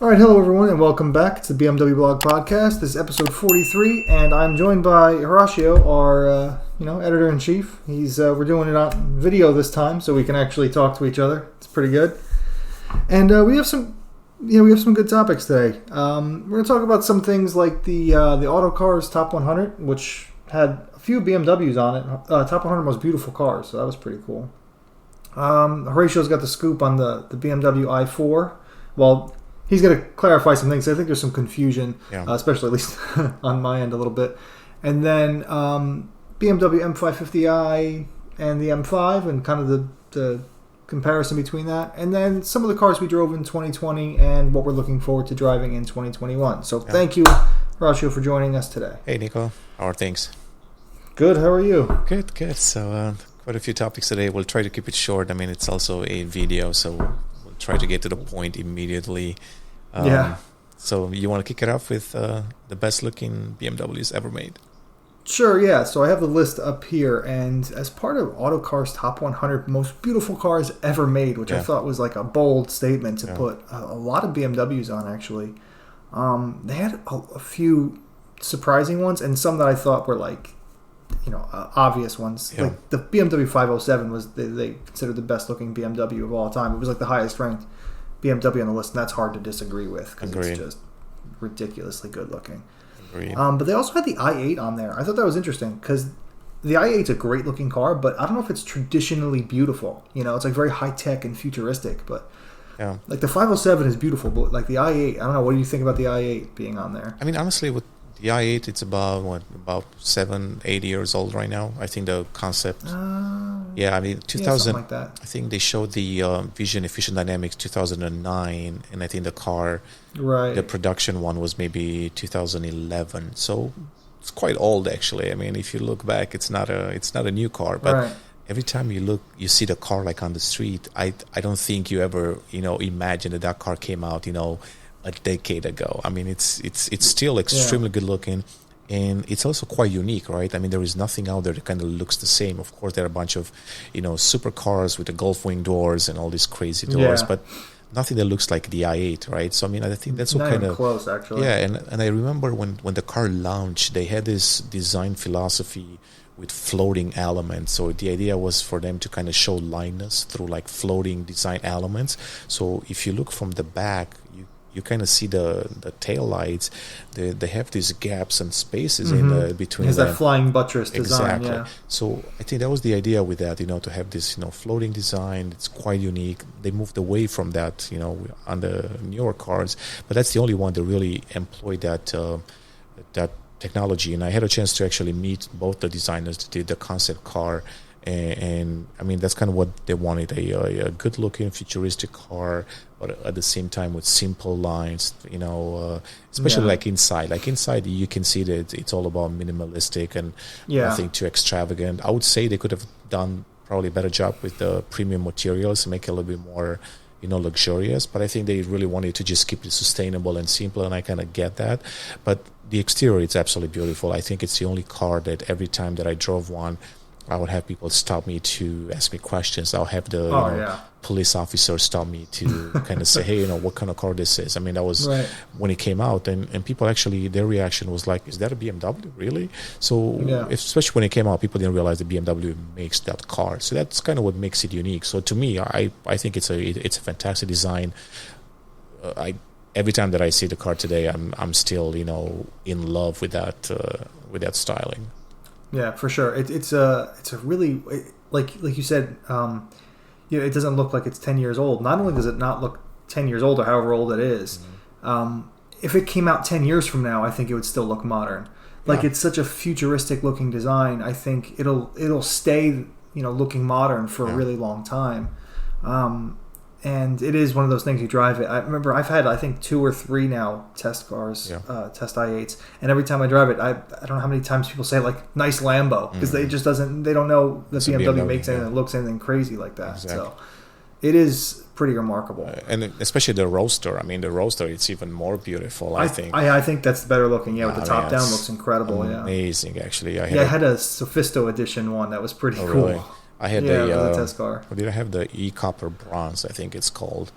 All right, hello everyone, and welcome back to the BMWBLOG Podcast. This is episode 43, and I'm joined by Horatiu, our editor-in-chief. We're doing it on video this time, so we can actually talk to each other. It's pretty good, and we have some good topics today. We're going to talk about some things like the Autocars Top 100, which had a few BMWs on it. Top 100 most beautiful cars, so that was pretty cool. Horatiu's got the scoop on the BMW i4. Well, he's going to clarify some things. I think there's some confusion, especially at least on my end a little bit. And then BMW M550i and the M5 and kind of the comparison between that. And then some of the cars we drove in 2020 and what we're looking forward to driving in 2021. So thank you, Horatiu, for joining us today. Hey, Nico. How are things? Good. How are you? Good. So quite a few topics today. We'll try to keep it short. I mean, it's also a video, so we'll try to get to the point immediately. So you want to kick it off with the best looking BMWs ever made? Sure, yeah. So I have the list up here, and as part of Autocar's Top 100 most beautiful cars ever made, which I thought was like a bold statement to put a lot of BMWs on, actually. They had a few surprising ones, and some that I thought were like, obvious ones. Yeah. Like the BMW 507 was they considered the best looking BMW of all time. It was like the highest ranked BMW on the list, and that's hard to disagree with because it's just ridiculously good looking. But they also had the i8 on there. I thought that was interesting because the i8's a great looking car, but I don't know if it's traditionally beautiful. It's like very high tech and futuristic, but like the 507 is beautiful, but like the i8, I don't know. What do you think about the i8 being on there? I mean, honestly, with the i8, it's about 7-8 years old right now. I think the concept. 2000. Like that. I think they showed the Vision Efficient Dynamics 2009, and I think the car, the production one was maybe 2011. So it's quite old, actually. I mean, if you look back, it's not a new car, but every time you see the car like on the street, I don't think you ever imagine that car came out a decade ago. I mean, it's still extremely good looking, and it's also quite unique, right? I mean, there is nothing out there that kind of looks the same. Of course, there are a bunch of supercars with the Gulf wing doors and all these crazy doors, but nothing that looks like the i8, right? So I mean, I think that's what kind of close, actually. Yeah, and I remember when the car launched, they had this design philosophy with floating elements. So the idea was for them to kind of show lightness through like floating design elements. So if you look from the back, you kind of see the tail lights. They have these gaps and spaces in between. It's that flying buttress design. Exactly. Yeah. So I think that was the idea with that, to have this floating design. It's quite unique. They moved away from that, on the newer cars, but that's the only one that really employed that technology. And I had a chance to actually meet both the designers that did the concept car. And I mean, that's kind of what they wanted, a good-looking, futuristic car, but at the same time with simple lines, especially like inside. Like inside, you can see that it's all about minimalistic and nothing too extravagant. I would say they could have done probably a better job with the premium materials and make it a little bit more, luxurious. But I think they really wanted to just keep it sustainable and simple, and I kind of get that. But the exterior, it's absolutely beautiful. I think it's the only car that every time that I drove one, I would have people stop me to ask me questions. I'll have the police officer stop me to kind of say, hey, what kind of car this is. I mean, that was when it came out, and people actually, their reaction was like, is that a BMW, really? So especially when it came out, people didn't realize that BMW makes that car. So that's kind of what makes it unique. So to me, I think it's a fantastic design. Every time that I see the car today, I'm still in love with that styling. Yeah, for sure. It's a really like you said. It doesn't look like it's 10 years old. Not only does it not look 10 years old or however old it is, if it came out 10 years from now, I think it would still look modern. Like it's such a futuristic looking design. I think it'll stay looking modern for a really long time. And it is one of those things, you drive it. I remember I've had, I think, 2 or 3 now test cars, test i8s. And every time I drive it, I don't know how many times people say, like, nice Lambo. Because they don't know that BMW makes anything that looks anything crazy like that. Exactly. So it is pretty remarkable. And especially the Roadster. I mean, the Roadster, it's even more beautiful, I think. I think that's the better looking. Yeah, with the top down looks incredible. Amazing, actually. I had a Sophisto edition one that was pretty cool. Really? I had the test car. Or did I have the E-Copper Bronze, I think it's called.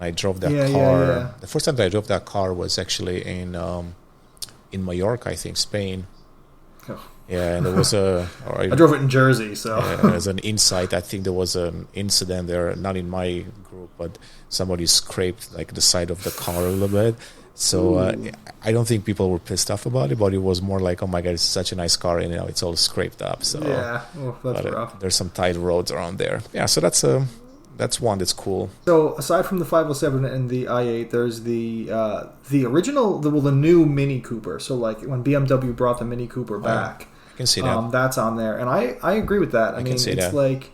I drove that Yeah, car. yeah. The first time that I drove that car was actually in Mallorca, I think, Spain. Oh. Yeah, and there was I drove it in Jersey, so. as an insight, I think there was an incident there, not in my group, but somebody scraped like the side of the car a little bit. So I don't think people were pissed off about it, but it was more like, oh my god, it's such a nice car, and it's all scraped up. So yeah, that's rough. There's some tight roads around there. Yeah, so that's one that's cool. So aside from the 507 and the i8, there's the original, the new Mini Cooper. So like when BMW brought the Mini Cooper back, I can see that. That's on there, and I agree with that. I mean, it's that. Like,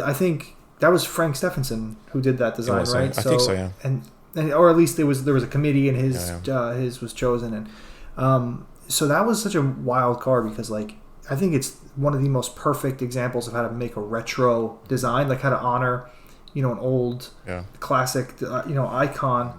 I think that was Frank Stephenson who did that design, right? I think so, yeah. And or at least there was a committee, and his was chosen, and so that was such a wild car because like I think it's one of the most perfect examples of how to make a retro design, like how to honor, an old classic, icon,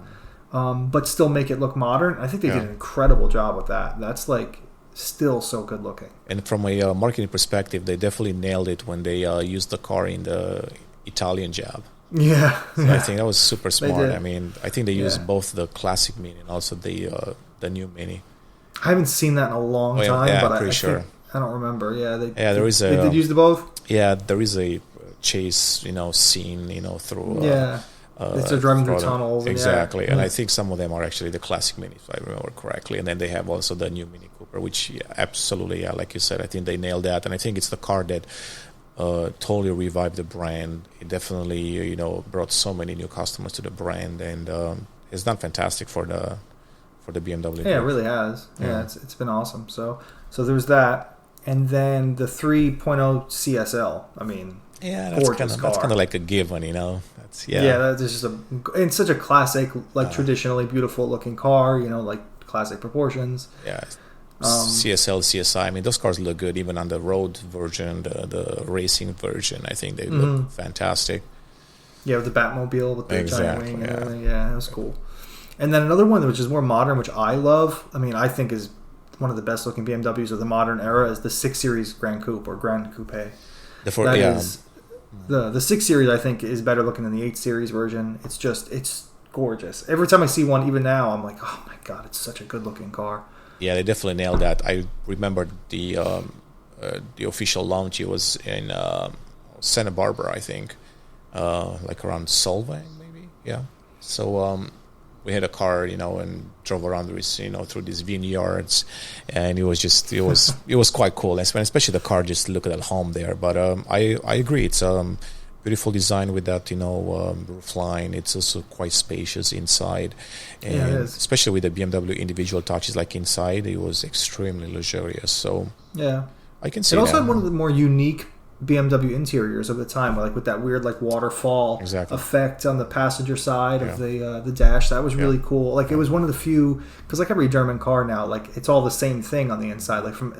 but still make it look modern. I think they did an incredible job with that. That's like still so good looking. And from a marketing perspective, they definitely nailed it when they used the car in the Italian job. Yeah, so I think that was super smart. I mean, I think they used both the classic Mini and also the new Mini. I haven't seen that in a long time, but I'm pretty sure. I don't remember. Yeah, there is they did use the both. Yeah, there is a chase, scene, through. They're driving through tunnels. Exactly, and I think some of them are actually the classic Minis, if I remember correctly. And then they have also the new Mini Cooper, which absolutely, like you said, I think they nailed that. And I think it's the car that totally revived the brand. It definitely, brought so many new customers to the brand, and it's done fantastic for the BMW. Yeah, it really has. Yeah, it's been awesome. So there's that, and then the 3.0 CSL. I mean, that's kind of like a given, That's that's just it's such a classic, like traditionally beautiful looking car. Like classic proportions. Yeah. CSL, CSI. I mean, those cars look good even on the road version, the racing version. I think they look fantastic. Yeah, with the Batmobile with the giant wing and everything. Yeah, that was cool. And then another one which is more modern, which I love. I mean, I think is one of the best looking BMWs of the modern era is the 6 Series Grand Coupe or Grand Coupe. The 6 Series I think is better looking than the 8 Series version. It's gorgeous. Every time I see one, even now, I'm like, oh my god, it's such a good looking car. Yeah, they definitely nailed that. I remember the official launch. It was in Santa Barbara, I think, like around Solvang, maybe. Yeah. So we had a car, and drove around this, through these vineyards, and it was quite cool. And especially the car just looked at home there. But I agree, it's beautiful design with that, roof line. It's also quite spacious inside, and it is. Especially with the BMW individual touches, like inside, it was extremely luxurious. So I can see. It also had one of the more unique BMW interiors of the time, like with that weird like waterfall effect on the passenger side of the dash. That was really cool. Like it was one of the few, because like every German car now, like it's all the same thing on the inside. Like from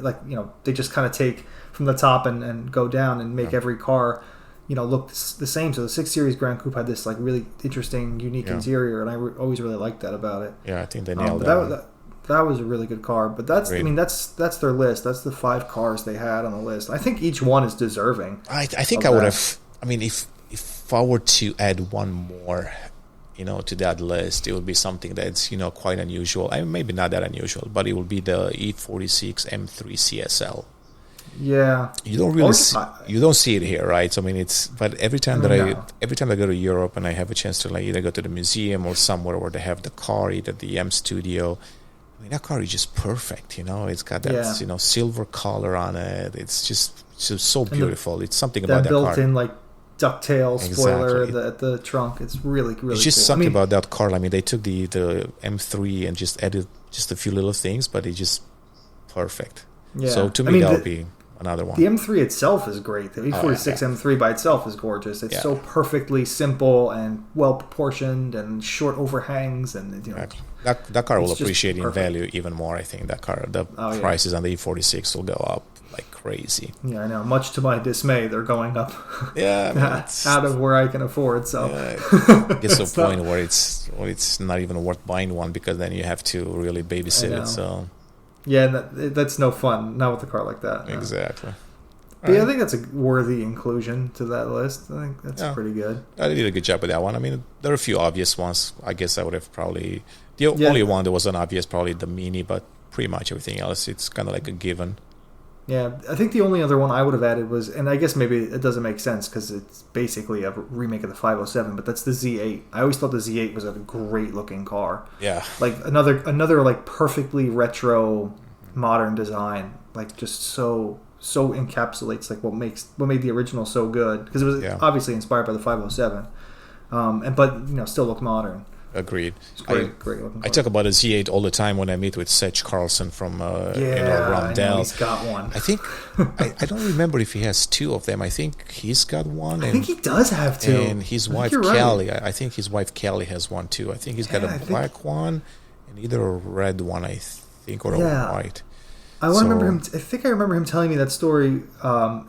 they just kind of take from the top and go down and make every car look the same. So the 6 Series Grand Coupe had this like really interesting, unique interior, and I always really liked that about it. Yeah, I think they nailed that. That was a really good car, but that's great. I mean that's their list. That's the 5 cars they had on the list. I think each one is deserving. I think I would have. I mean, if I were to add one more, to that list, it would be something that's quite unusual. I mean, maybe not that unusual, but it would be the E46 M3 CSL. Yeah, you don't really you don't see it here, right? So, I mean, but every time that I go to Europe and I have a chance to like either go to the museum or somewhere where they have the car, either the M Studio. I mean, that car is just perfect, It's got that, silver color on it. It's just so beautiful. It's something about that car. That built-in, like, ducktail spoiler at the trunk. It's really, really It's just cool. something about that car. I mean, they took the M3 and just added just a few little things, but it's just perfect. Yeah. So, to me, that would be another one. The M3 itself is great. The E46 M3 by itself is gorgeous. It's so perfectly simple and well-proportioned and short overhangs. And That car will appreciate in value even more, I think. That car, the prices on the E46 will go up like crazy. Yeah, I know. Much to my dismay, they're going up. Yeah, I mean, out of where I can afford. So it gets to a point where it's not even worth buying one, because then you have to really babysit it. So yeah, that's no fun. Not with a car like that. No. Exactly. But yeah, I think that's a worthy inclusion to that list. I think that's pretty good. I did a good job with that one. I mean, there are a few obvious ones. I guess I would have probably... The only one that was unobvious, probably the Mini, but pretty much everything else, it's kind of like a given. Yeah, I think the only other one I would have added was, and I guess maybe it doesn't make sense because it's basically a remake of the 507, but that's the Z8. I always thought the Z8 was a great looking car. Yeah. Like another like perfectly retro modern design, like just so encapsulates like what made the original so good, because it was obviously inspired by the 507, but still look modern. Agreed. It's great looking car. I talk about a Z8 all the time when I meet with Seth Carlson from Rondell. He's got one. I think I don't remember if he has two of them. I think he's got one. I think he does have two. And his wife Kelly, I think his wife Kelly has one too. I think he's got a black one and either a red one, I think, or a white. I remember him. I think I remember him telling me that story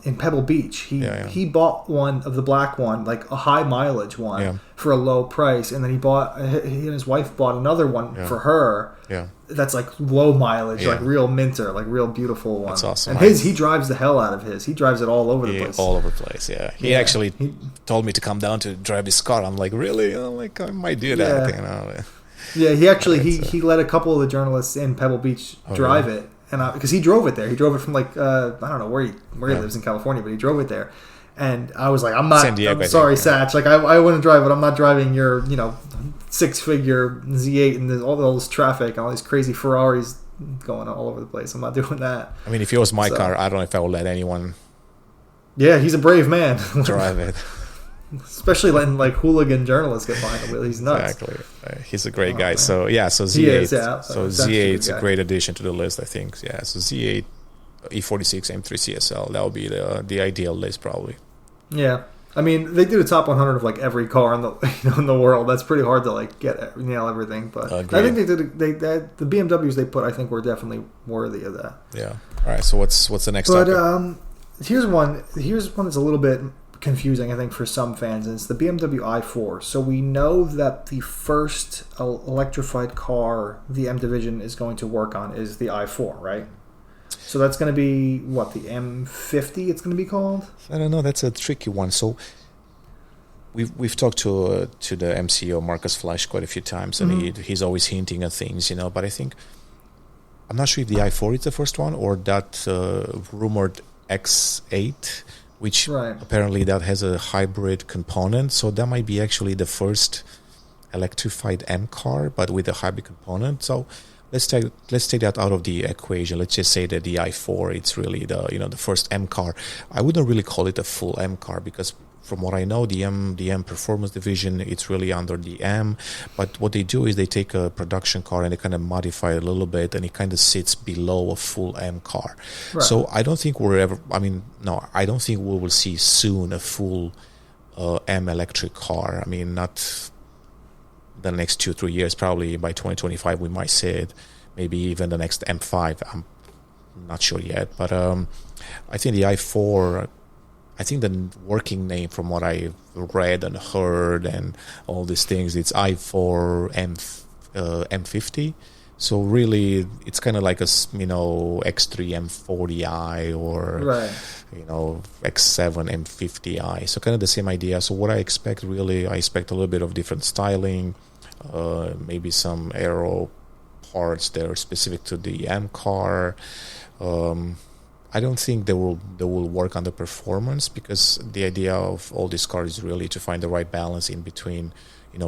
in Pebble Beach. He bought one of the black one, like a high mileage one, for a low price, and then he and his wife bought another one for her. Yeah, that's like low mileage, like real minter, like real beautiful one. That's awesome. And he drives the hell out of his. He drives it all over the place. All over the place. Yeah, he actually told me to come down to drive his car. I'm like, really? I'm like, I might do that. Yeah, he actually he let a couple of the journalists in Pebble Beach drive it. And because he drove it there, he drove it from like I don't know where he lives in California, but he drove it there. And I was like, I'm sorry, Satch. Like I want to drive it. I'm not driving your 6-figure Z8 and all this traffic and all these crazy Ferraris going all over the place. I'm not doing that. I mean, if it was my car, I don't know if I would let anyone. Yeah, he's a brave man. Drive it. Especially letting like hooligan journalists get behind the wheel. He's nuts. Exactly. He's a great guy. Man. So Z8. So Z8's a great addition to the list, I think. Yeah. So Z8, E46, M3 CSL. That would be the ideal list, probably. Yeah. I mean, they do the top 100 of like every car in the in the world. That's pretty hard to like nail everything. But I think the BMWs they put, I think, were definitely worthy of that. Yeah. All right. So what's the next topic? Here's one that's a little bit confusing, I think, for some fans, and it's the BMW i4. So we know that the first electrified car the M division is going to work on is the i4, right? So that's going to be what, the M50 it's going to be called? I don't know, that's a tricky one. So we've talked to the MCO Marcus Fleisch quite a few times, and he's always hinting at things, but I think I'm not sure if the i4 is the first one or that rumored X8, which apparently that has a hybrid component, so that might be actually the first electrified M car, but with a hybrid component. So let's take that out of the equation. Let's just say that the i4 it's really the first M car. I wouldn't really call it a full M car because from what I know, the M Performance division, it's really under the M. But what they do is they take a production car and they kind of modify it a little bit, and it kind of sits below a full M car. Right. So I don't think I don't think we will see soon a full M electric car. I mean, not the next 2-3 years. Probably by 2025 we might see it. Maybe even the next M5. I'm not sure yet. But I think the i4. I think the working name, from what I've read and heard and all these things, it's i4 M50. So really, it's kind of like a X3 M40i or X7 M50i. So kind of the same idea. So what I expect a little bit of different styling, maybe some aero parts that are specific to the M car. I don't think they will work on the performance, because the idea of all these cars is really to find the right balance in between,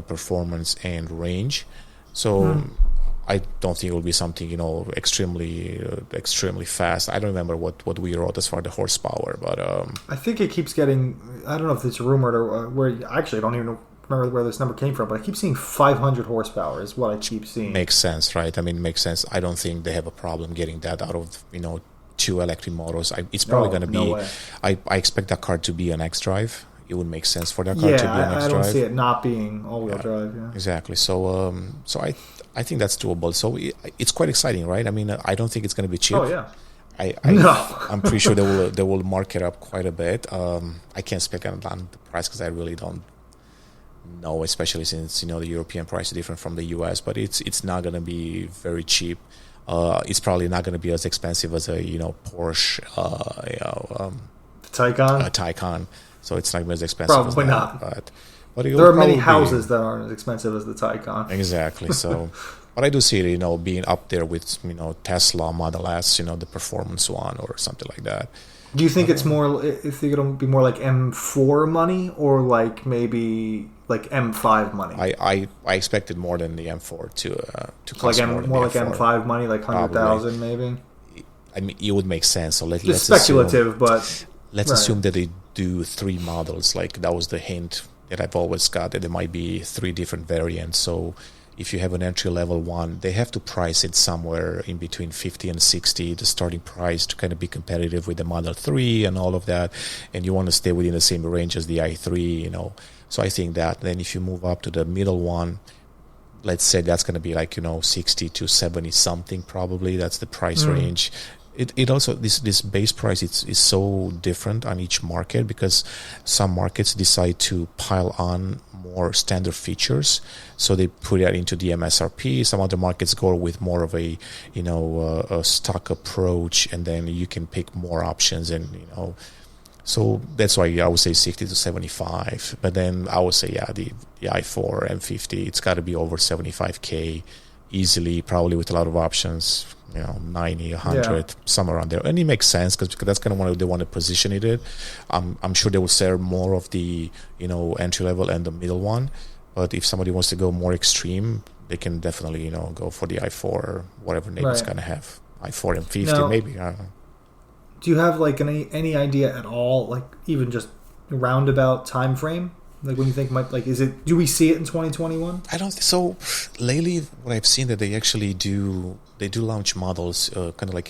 performance and range. So I don't think it will be something extremely fast. I don't remember what we wrote as far as the horsepower, but I think it keeps getting. I don't know if it's rumored or where. Actually, I don't even remember where this number came from, but I keep seeing 500 horsepower is what I keep seeing. Makes sense, right? I mean, makes sense. I don't think they have a problem getting that out of 2 electric motors. It's probably going to be. No way. I expect that car to be an X-Drive. It would make sense for that car to be an X-Drive. I don't see it not being all-wheel drive. Yeah. Exactly. So, I think that's doable. So it's quite exciting, right? I mean, I don't think it's going to be cheap. Oh yeah. I'm pretty sure they will mark it up quite a bit. I can't speak on the price because I really don't know, especially since the European price is different from the US. But it's not going to be very cheap. It's probably not going to be as expensive as a Porsche Taycan? Taycan. So it's not as expensive. Probably as that, not. But there are many houses that aren't as expensive as the Taycan. Exactly. So, but I do see it, being up there with, Tesla Model S, the performance one or something like that. Do you think it's more? If it'll be more like M4 money, or like maybe like M5 money? I expected more than the M4 to cost like more like M5 money, like 100,000 maybe. I mean, it would make sense. So let's speculative, but let's assume that they do 3 models. Like that was the hint that I've always got, that there might be 3 different variants. So if you have an entry level one, they have to price it somewhere in between 50 and 60, the starting price, to kind of be competitive with the Model 3 and all of that. And you want to stay within the same range as the i3, So I think that then if you move up to the middle one, let's say that's going to be like, 60 to 70 something probably. That's the price range. It also, this base price is so different on each market, because some markets decide to pile on more standard features, so they put that into the MSRP. Some other markets go with more of a a stock approach, and then you can pick more options, and so that's why I would say 60 to 75. But then I would say the i4 M50, it's got to be over 75K easily, probably with a lot of options. 90, 100, somewhere around there. And it makes sense, because that's kind of what they want to position it in. I'm sure they will sell more of the, entry level and the middle one. But if somebody wants to go more extreme, they can definitely, go for the i4 or whatever name it's going to have. i4 M50, maybe. I don't know. Do you have like any idea at all, like even just roundabout time frame? Like when you think do we see it in 2021? I don't think so. Lately, what I've seen, that they actually do launch models kind of like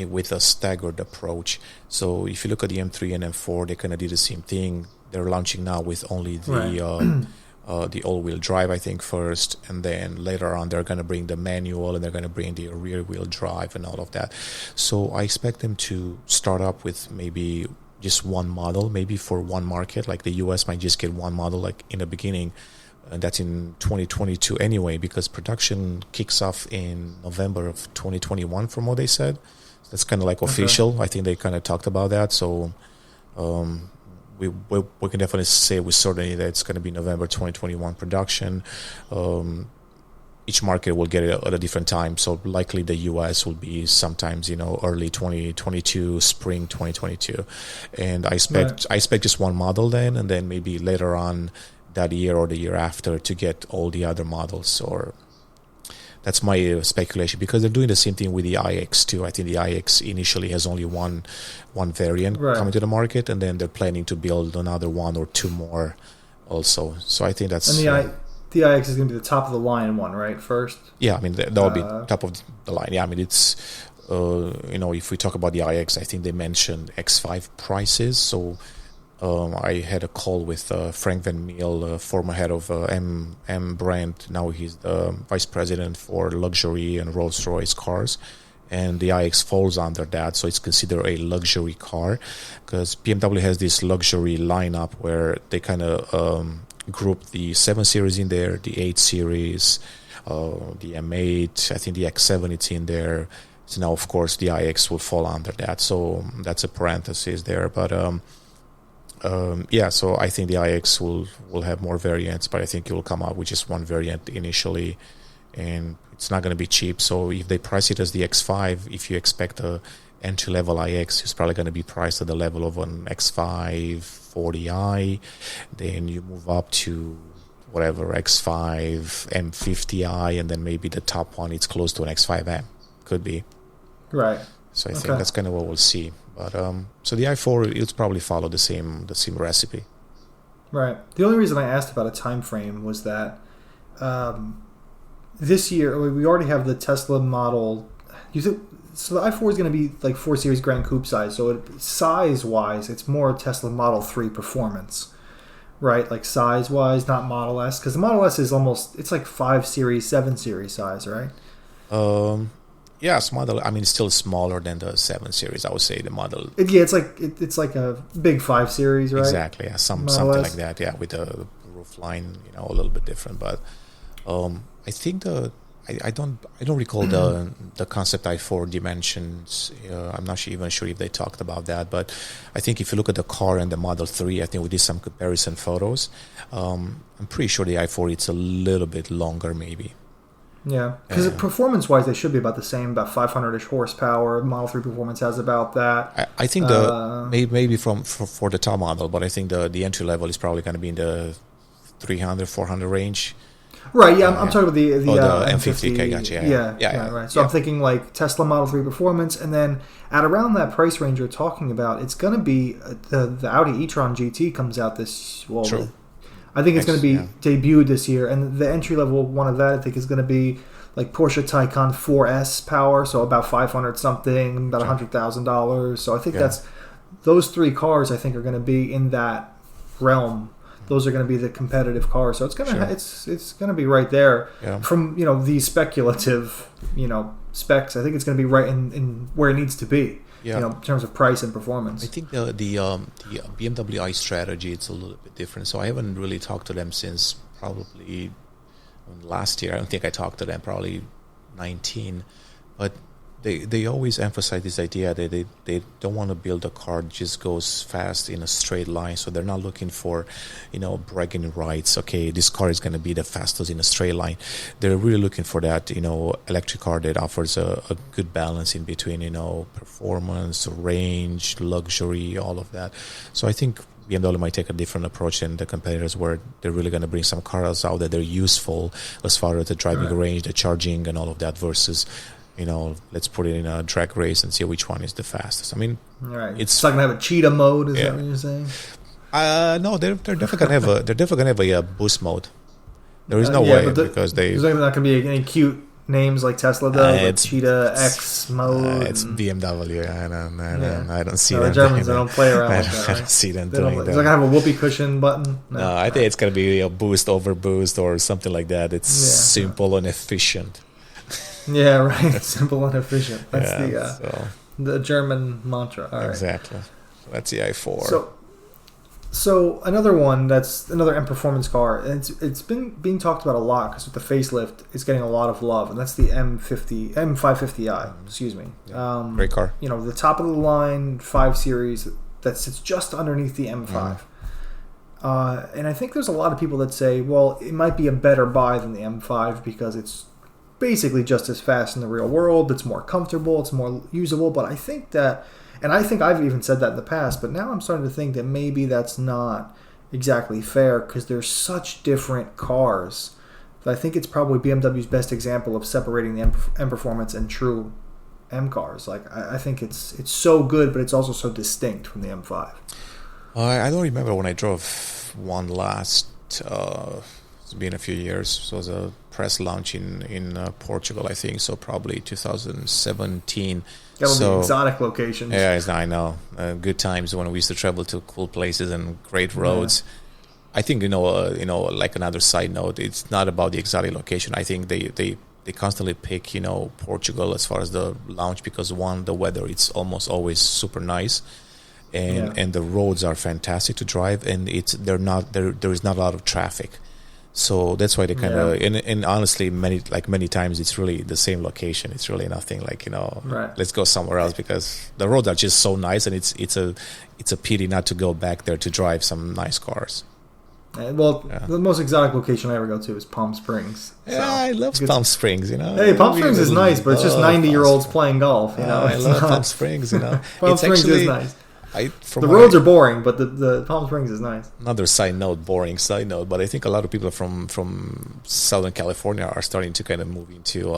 with a staggered approach. So if you look at the M3 and M4, they kind of did the same thing. They're launching now with only the all-wheel drive, I think, first, and then later on they're going to bring the manual, and they're going to bring the rear-wheel drive and all of that. So I expect them to start up with maybe just one model, maybe for one market. Like the US might just get one model, like in the beginning, and that's in 2022 anyway, because production kicks off in November of 2021 from what they said. That's kind of like official. Okay. I think they kind of talked about that. So we can definitely say with certainty that it's going to be November 2021 production. Each market will get it at a different time. So likely the US will be sometimes, early 2022, spring 2022. And I expect just one model then, and then maybe later on that year or the year after to get all the other models. Or that's my speculation, because they're doing the same thing with the iX too. I think the iX initially has only one variant coming to the market, and then they're planning to build another 1 or 2 more also. So I think that's... And the iX is going to be the top of the line one, right? First. Yeah, I mean that will be top of the line. Yeah, I mean it's if we talk about the iX, I think they mentioned X5 prices. So I had a call with Frank Van Meel, former head of M brand. Now he's the vice president for luxury and Rolls-Royce cars. And the iX falls under that, so it's considered a luxury car, because BMW has this luxury lineup where they kind of group the 7 Series in there, the 8 Series, the M8, I think the X7 it's in there. So now, of course, the iX will fall under that. So that's a parenthesis there. But so I think the iX will have more variants, but I think it will come out with just one variant initially, and it's not going to be cheap. So if they price it as the X5, if you expect a entry-level iX, it's probably going to be priced at the level of an X540i. Then you move up to whatever X5 M50i, and then maybe the top one, it's close to an X5M. Could be. Right. So I think that's kind of what we'll see. But so the i4, it'll probably follow the same recipe. Right. The only reason I asked about a time frame was that this year we already have the Tesla model. So the i4 is going to be like 4 Series Grand Coupe size. So size-wise, it's more Tesla Model 3 performance, right? Like size-wise, not Model S, because the Model S is it's like 5 Series, 7 Series size, right? Yes, model. I mean, it's still smaller than the 7 Series. I would say the model. It's like a big 5 Series, right? Exactly. Yeah, something like that. Yeah, with the roof line, a little bit different. But I think I don't recall the Concept i4 dimensions. I'm not even sure if they talked about that, but I think if you look at the car and the Model 3, I think we did some comparison photos. I'm pretty sure the i4 it's a little bit longer, maybe. Yeah, because performance-wise, they should be about the same, about 500-ish horsepower. Model 3 performance has about that. I think maybe for the top model, but I think the entry level is probably going to be in the 300, 400 range. Right, yeah, I'm talking about the M50. Okay, gotcha. Yeah, right. So I'm thinking like Tesla Model 3 performance, and then at around that price range you're talking about, it's going to be the Audi e-tron GT comes out this. Well, True. I think it's going to be debuted this year, and the entry level one of that I think is going to be like Porsche Taycan 4S power, so about 500 something, about $100,000. So I think that's those three cars. I think are going to be in that realm. Those are going to be the competitive cars, so it's going to it's going to be right there from these speculative specs. I think it's going to be right in where it needs to be. Yeah. In terms of price and performance. I think the BMW i strategy it's a little bit different. So I haven't really talked to them since probably last year. I don't think I talked to them probably 19, but they always emphasize this idea that they don't want to build a car that just goes fast in a straight line. So they're not looking for bragging rights. Okay, this car is going to be the fastest in a straight line. They're really looking for that electric car that offers a good balance in between performance, range, luxury, all of that. So I think BMW might take a different approach than the competitors, where they're really going to bring some cars out that they're useful as far as the driving range, the charging, and all of that, versus let's put it in a drag race and see which one is the fastest. I mean, it's not gonna have a cheetah mode. Is that what you're saying? No, they're definitely gonna have a boost mode. There is no way because there's not gonna be any cute names like Tesla does, like Cheetah X mode. It's BMW. I don't see that. The Germans don't play around with that. I don't see them doing that. Is it gonna have a whoopee cushion button? No, I think it's gonna be a boost over boost or something like that. It's simple and efficient. Yeah, right. Simple and efficient. That's the German mantra. All right. Exactly. That's the i4. So another one that's another M performance car, and it's been being talked about a lot because with the facelift, it's getting a lot of love, and that's the M550i. Excuse me. Yeah. Great car. The top of the line 5 Series that sits just underneath the M5. And I think there's a lot of people that say, well, it might be a better buy than the M5 because it's basically just as fast in the real world. It's more comfortable. It's more usable. But I think that, and I think I've even said that in the past, but now I'm starting to think that maybe that's not exactly fair because they're such different cars. That I think it's probably BMW's best example of separating the M Performance and true M cars. Like I think it's so good, but it's also so distinct from the M5. I don't remember when I drove one last. It's been a few years. It was a press launch in Portugal, I think. So probably 2017. That would be exotic locations. Yeah, I know. Good times when we used to travel to cool places and great roads. Yeah. I think like another side note, it's not about the exotic location. I think they constantly pick Portugal as far as the launch because the weather it's almost always super nice. And the roads are fantastic to drive, and there is not a lot of traffic. So that's why they kind of and honestly many times it's really the same location. It's really nothing like let's go somewhere else because the roads are just so nice, and it's a pity not to go back there to drive some nice cars. The most exotic location I ever go to is Palm Springs. So I love Palm Springs. Hey, Palm Springs is nice, but it's just 90-year-olds playing golf. I love Palm Springs. Palm Springs is nice. The roads are boring, but the Palm Springs is nice. Another boring side note, but I think a lot of people from Southern California are starting to kind of move into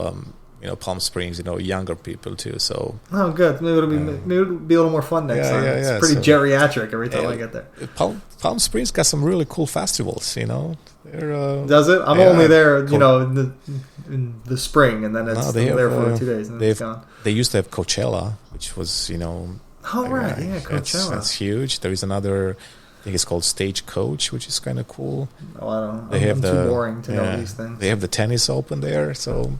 Palm Springs. Younger people too. So good. Maybe it'll be a little more fun next time. It's pretty geriatric every time I get there. Palm Springs got some really cool festivals. Does it? I'm only there, in the spring, and then it's there for 2 days, and then it's gone. They used to have Coachella, which was Coachella. That's huge. There is another, I think it's called Stagecoach, which is kind of cool. Oh, I don't know. I'm too boring to know these things. They have the tennis open there, so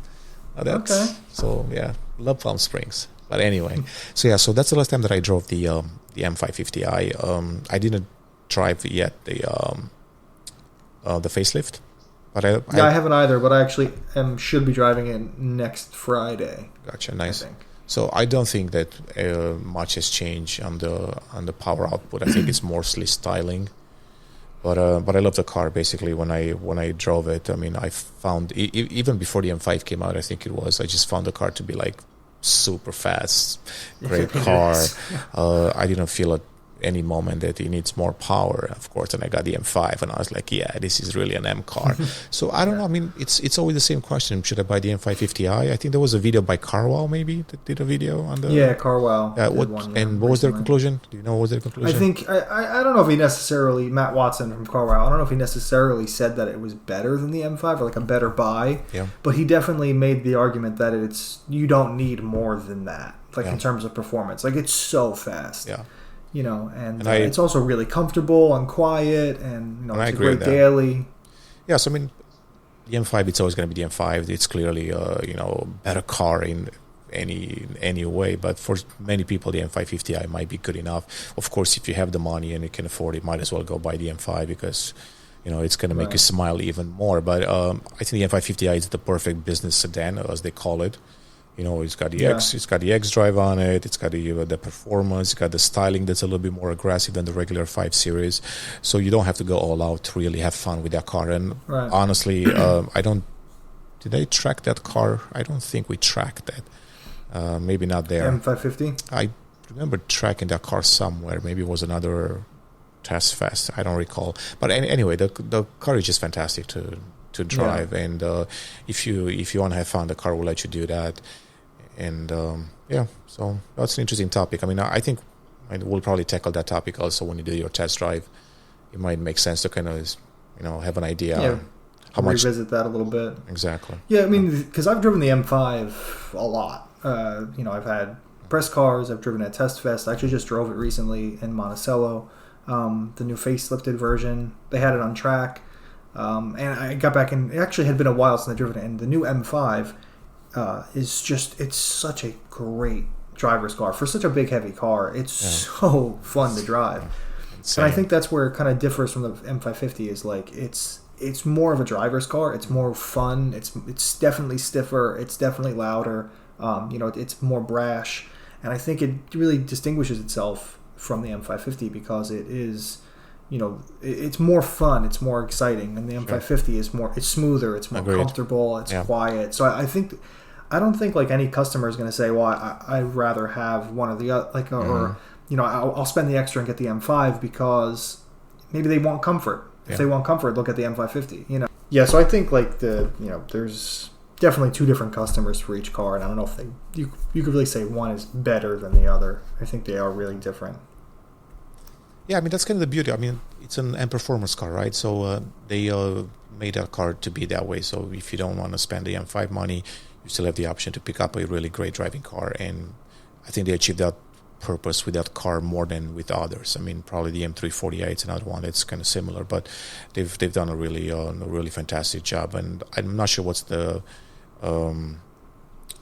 love Palm Springs. But anyway, so that's the last time that I drove the M550i. I didn't drive yet the facelift. But I haven't either, but I actually should be driving it next Friday. Gotcha, nice. I think. So I don't think that much has changed on the power output. I think it's mostly styling. But I love the car. Basically, when I drove it, I mean, I found even before the M5 came out, I think it was. I just found the car to be like super fast, great car. I didn't feel at any moment that it needs more power, of course. And I got the M5, and I was like, yeah, this is really an M car. So I don't know. I mean, it's always the same question. Should I buy the M550i? I think there was a video by Carwow maybe that did a video on the Carwow. What was their conclusion? Do you know what was their conclusion? I think I don't know if he necessarily, Matt Watson from Carwow, I don't know if he necessarily said that it was better than the M5 or like a better buy. Yeah. But he definitely made the argument that you don't need more than that, like in terms of performance. Like it's so fast. Yeah. You know, and it's also really comfortable and quiet, and it's a great daily. Yeah, so I mean, the M5, it's always going to be the M5. It's clearly better car in any way, but for many people, the M550i might be good enough. Of course, if you have the money and you can afford it, might as well go buy the M5 because it's going to make you smile even more. But I think the M550i is the perfect business sedan, as they call it. It's got the it's got the X drive on it. It's got the performance. It's got the styling that's a little bit more aggressive than the regular 5 Series. So you don't have to go all out to really have fun with that car. And honestly, did they track that car? I don't think we tracked that. Maybe not there. M550? I remember tracking that car somewhere. Maybe it was another test fest. I don't recall. But anyway, the car is just fantastic to drive. And if you want to have fun, the car will let you do that. And so that's an interesting topic. I mean, I think we'll probably tackle that topic also when you do your test drive. It might make sense to kind of have an idea how much. Revisit that a little bit. Exactly. Yeah, I mean, because I've driven the M5 a lot. I've had press cars. I've driven at Test Fest. I actually just drove it recently in Monticello. The new facelifted version. They had it on track. And I got back in. It actually had been a while since I driven it. And the new M5 it's such a great driver's car for such a big, heavy car. It's so fun to drive. Insane. And I think that's where it kind of differs from the M550. Is like it's more of a driver's car. It's more fun. It's definitely stiffer. It's definitely louder. It's more brash, and I think it really distinguishes itself from the M550 because it is. It's more fun, it's more exciting, and the M550 is it's smoother, it's more comfortable, it's quiet. So I don't think like any customer is going to say, well, I'd rather have one or the other, or I'll spend the extra and get the M5 because maybe they want comfort. If they want comfort, they'll get the M550. Yeah. So I think like there's definitely two different customers for each car, and I don't know if you could really say one is better than the other. I think they are really different. Yeah, I mean, that's kind of the beauty. I mean, it's an M performance car, right? So they made that car to be that way. So if you don't want to spend the M5 money, you still have the option to pick up a really great driving car. And I think they achieved that purpose with that car more than with others. I mean, probably the M340i, it's another one that's kind of similar, but they've done a really fantastic job. And I'm not sure what's the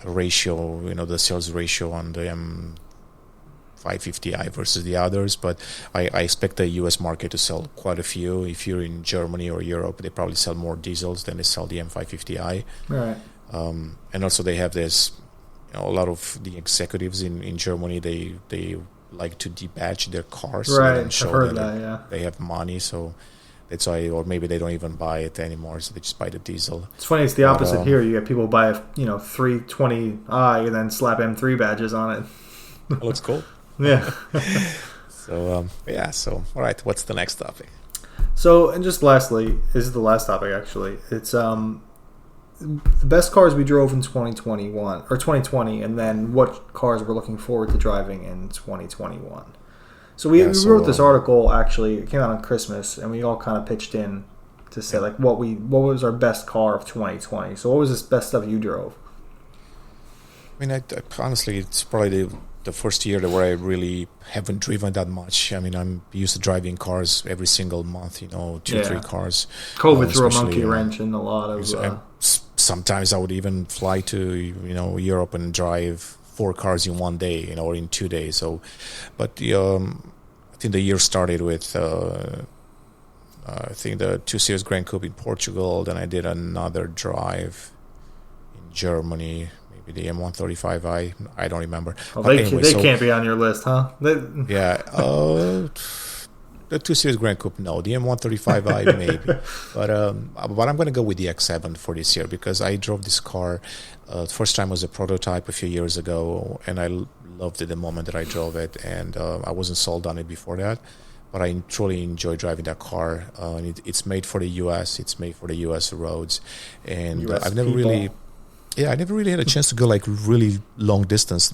ratio, the sales ratio on the M550i versus the others, but I expect the US market to sell quite a few. If you're in Germany or Europe, they probably sell more diesels than they sell the M550i. Right. And also they have this, a lot of the executives in Germany, they like to debadge their cars, right? And show I've heard that they have money, so that's why, or maybe they don't even buy it anymore, so they just buy the diesel. It's funny, it's the opposite here. You get people who buy a 320i and then slap M3 badges on it. That looks cool. Yeah. So all right, what's the next topic? So, and just lastly, this is the last topic actually. It's the best cars we drove in 2021 or 2020, and then what cars we're looking forward to driving in 2021. So we wrote this article, actually. It came out on Christmas, and we all kind of pitched in to say like what was our best car of 2020. So what was this best stuff you drove? I mean, I honestly, it's probably the first year where I really haven't driven that much. I mean, I'm used to driving cars every single month, 2-3 cars. COVID threw a monkey wrench in a lot of... Sometimes I would even fly to, Europe and drive 4 cars in one day, or in 2 days. So, but I think the year started with I think the 2 Series Grand Coupe in Portugal. Then I did another drive in Germany, maybe the M135i. I don't remember. Well, they can't be on your list, huh? Yeah. The 2 Series Grand Coupe, no. The M135i, maybe. But I'm going to go with the X7 for this year because I drove this car. First time was a prototype a few years ago, and I loved it the moment that I drove it, and I wasn't sold on it before that. But I truly enjoy driving that car. It's made for the U.S. It's made for the U.S. roads, and US I've never people. I never really had a chance to go like really long distance.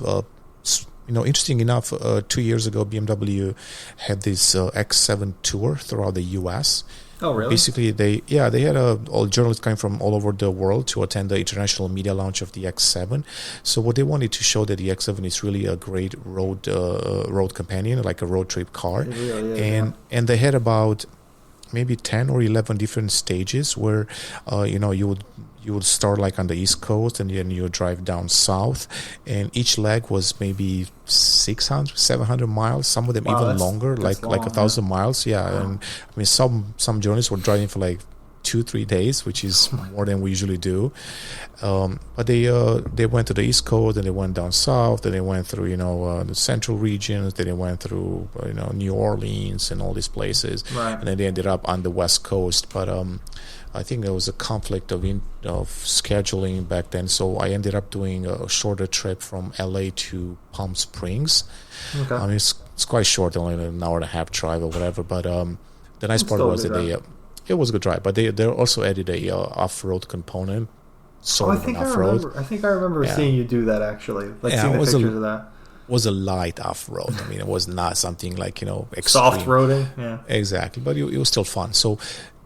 Interesting enough, 2 years ago, BMW had this X7 tour throughout the U.S. Oh, really? Basically, they had all journalists coming from all over the world to attend the international media launch of the X7. So what they wanted to show that the X7 is really a great road companion, like a road trip car. It really is, and they had about maybe 10 or 11 different stages where you would start like on the East Coast and then you would drive down south, and each leg was maybe 600, 700 miles, some of them even longer, like 1,000 miles. Yeah. Wow. And I mean, some journeys were driving for like 2-3 days, which is more than we usually do. But they went to the East Coast, and they went down south, and they went through the central regions, then they went through New Orleans and all these places, right. And then they ended up on the West Coast. But I think there was a conflict of scheduling back then, so I ended up doing a shorter trip from LA to Palm Springs. Okay. I mean, it's quite short, only an hour and a half drive or whatever. But the nice part was that it was a good drive, but they also added a off-road component. I think I remember seeing you do that actually, seeing the pictures of that. Was a light off-road. I mean, it was not something like extreme. Soft roading. Yeah, exactly. But it was still fun. So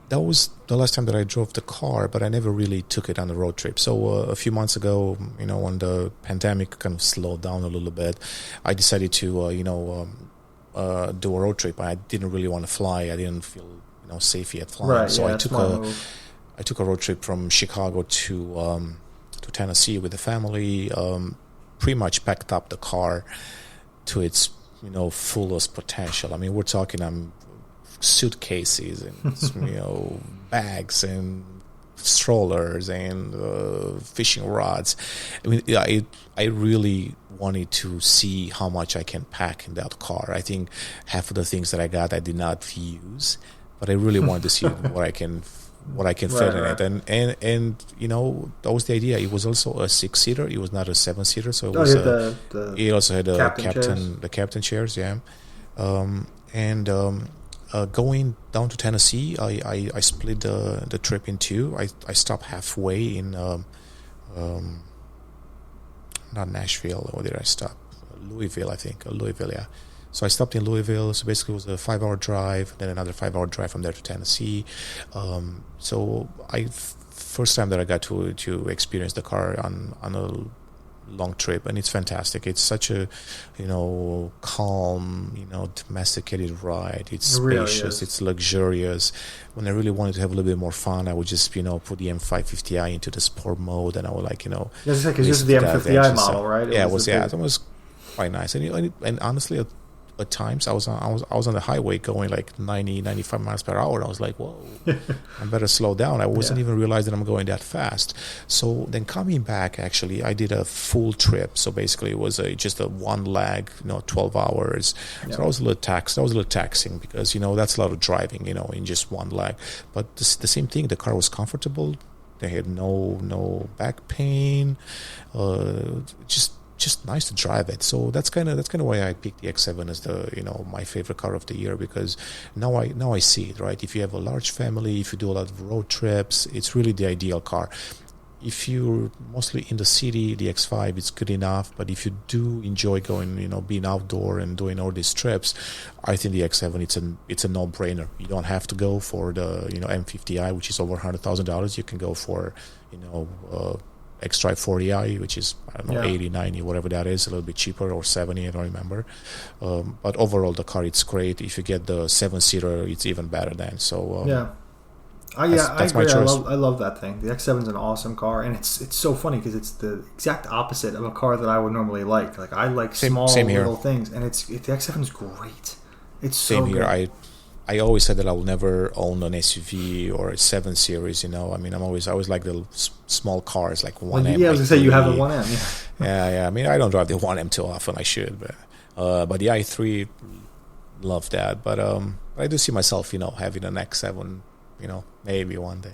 that was the last time that I drove the car, but I never really took it on a road trip. So a few months ago, when the pandemic kind of slowed down a little bit, I decided to do a road trip. I didn't really want to fly. I didn't feel safe yet flying. Right, so yeah, I took a road trip from Chicago to Tennessee with the family. Pretty much packed up the car to its fullest potential. I mean, we're talking suitcases and bags and strollers and fishing rods. I mean, I really wanted to see how much I can pack in that car. I think half of the things that I got I did not use, but I really wanted to see what I can fit in it. And that was the idea. It was also a 6-seater. It was not a 7-seater. So it was it also had the captain chairs. Yeah. Going down to Tennessee, I split the trip in two. I stopped halfway in not Nashville. Or did I stop? Louisville, I think. Louisville, yeah. So I stopped in Louisville. So basically, it was a 5-hour drive, then another 5-hour drive from there to Tennessee. So first time that I got to experience the car on a long trip, and it's fantastic. It's such a calm, domesticated ride. It's spacious, really, it's luxurious. When I really wanted to have a little bit more fun, I would just put the M550i into the sport mode, and I would because this is the M50i model, right? It was quite nice, and honestly, at times I was on the highway going like 90, 95 miles per hour. I was like, whoa, I better slow down. I wasn't even realizing I'm going that fast. So then coming back, actually, I did a full trip. So basically it was just a one leg, 12 hours. So that was a little taxing because, that's a lot of driving, in just one leg. But the same thing, the car was comfortable. They had no back pain, just nice to drive it. So that's kind of why I picked the X7 as the my favorite car of the year, because now I see it, right? If you have a large family, if you do a lot of road trips, it's really the ideal car. If you're mostly in the city, the X5 is good enough. But if you do enjoy going, being outdoor and doing all these trips, I think the X7 it's a no-brainer. You don't have to go for the M50i, which is over $100,000. You can go for X-Drive 40i, which is, I don't know, 80, 90, whatever that is, a little bit cheaper, or 70, I don't remember. But overall, the car, it's great. If you get the 7-seater, it's even better then. So I agree. I love that thing. The X7 is an awesome car, and it's so funny because it's the exact opposite of a car that I would normally like. Like, I like small little things, and the X7 is great. It's so same here. good. I always said that I will never own an SUV or a 7 Series. You know, I mean, I always like the small cars, like 1M. I was gonna say you have a 1M. Yeah. I mean, I don't drive the 1M too often. I should, but the i3, love that. But I do see myself, having an X7. Maybe one day.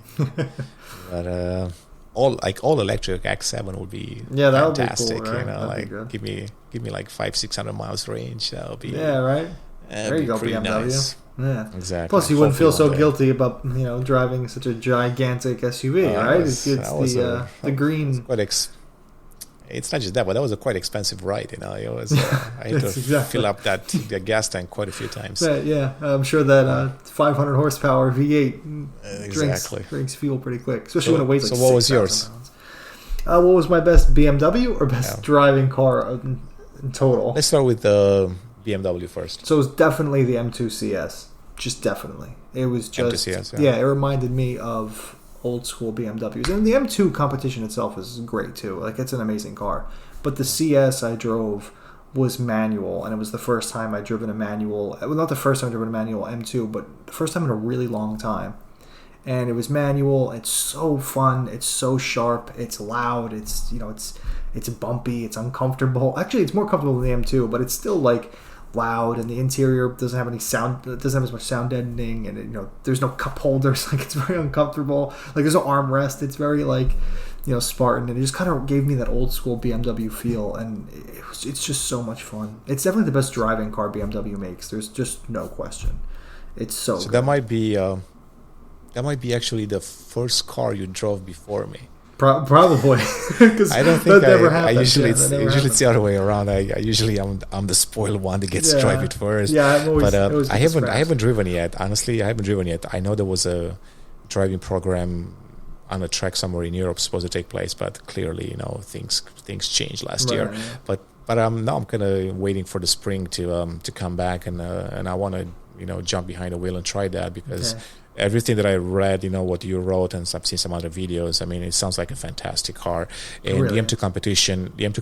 But all electric X7 would be fantastic. Would be cool, right? Give me like 500-600 miles range. That would be right. There you go, BMW. Nice. Yeah, exactly. Plus, you wouldn't feel so guilty about driving such a gigantic SUV, right? It's the green. It's not just that, but that was a quite expensive ride. It was. I had to fill up the gas tank quite a few times. Yeah, I'm sure that 500 horsepower V8 drinks fuel pretty quick, especially when it weighs like 6,000 pounds. So, what was yours? What was my best BMW or best driving car in total? Let's start with the BMW first. So it was definitely the M2 CS. Just definitely. It was just... M2 CS, it reminded me of old school BMWs. And the M2 competition itself is great too. Like, it's an amazing car. But the CS I drove was manual, and it was the first time I'd driven a manual. Well, not the first time I'd driven a manual M2, but the first time in a really long time. And it was manual. It's so fun. It's so sharp. It's loud. It's it's bumpy. It's uncomfortable. Actually, it's more comfortable than the M2, but it's still like loud, and the interior doesn't have any sound. It doesn't have as much sound deadening, and there's no cup holders. Like, it's very uncomfortable. Like, there's no armrest. It's very like Spartan, and it just kind of gave me that old school BMW feel, and it's just so much fun. It's definitely the best driving car BMW makes. There's just no question. It's so good. That might be actually the first car you drove before me. Probably, because I don't think I usually it's the other way around. I usually I'm the spoiled one that gets to drive it first. Yeah, I haven't driven yet. Honestly, I haven't driven yet. I know there was a driving program on a track somewhere in Europe supposed to take place, but clearly things changed last year. Yeah. But now I'm kind of waiting for the spring to come back, and I want to jump behind the wheel and try that, because. Okay. Everything that I read, what you wrote, and I've seen some other videos. I mean, it sounds like a fantastic car. And really? the M2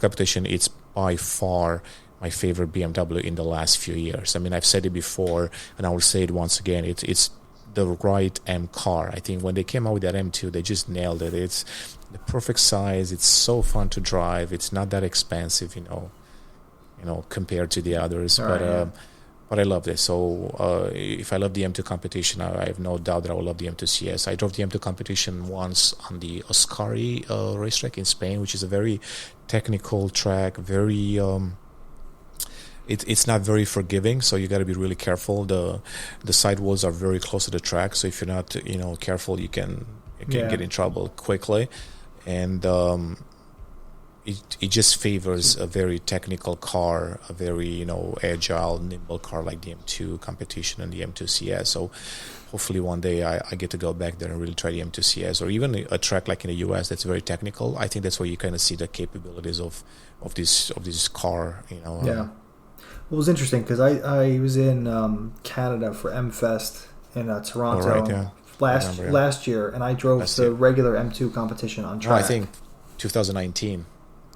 competition, it's by far my favorite BMW in the last few years. I mean, I've said it before, and I will say it once again. It's the right M car. I think when they came out with that M2, they just nailed it. It's the perfect size. It's so fun to drive. It's not that expensive, compared to the others. But I love this. So if I love the M2 competition, I have no doubt that I will love the M2 CS. I drove the M2 competition once on the Ascari racetrack in Spain, which is a very technical track. Very, it's not very forgiving, so you got to be really careful. The sidewalls are very close to the track, so if you're not careful, you can get in trouble quickly, and. It just favors a very technical car, a very agile, nimble car like the M2 competition and the M2 CS. So hopefully one day I get to go back there and really try the M2 CS, or even a track like in the US that's very technical. I think that's where you kind of see the capabilities of this car. Yeah. Well, it was interesting because I was in Canada for M-Fest in Toronto last year, and I drove the regular M2 competition on track. No, I think 2019.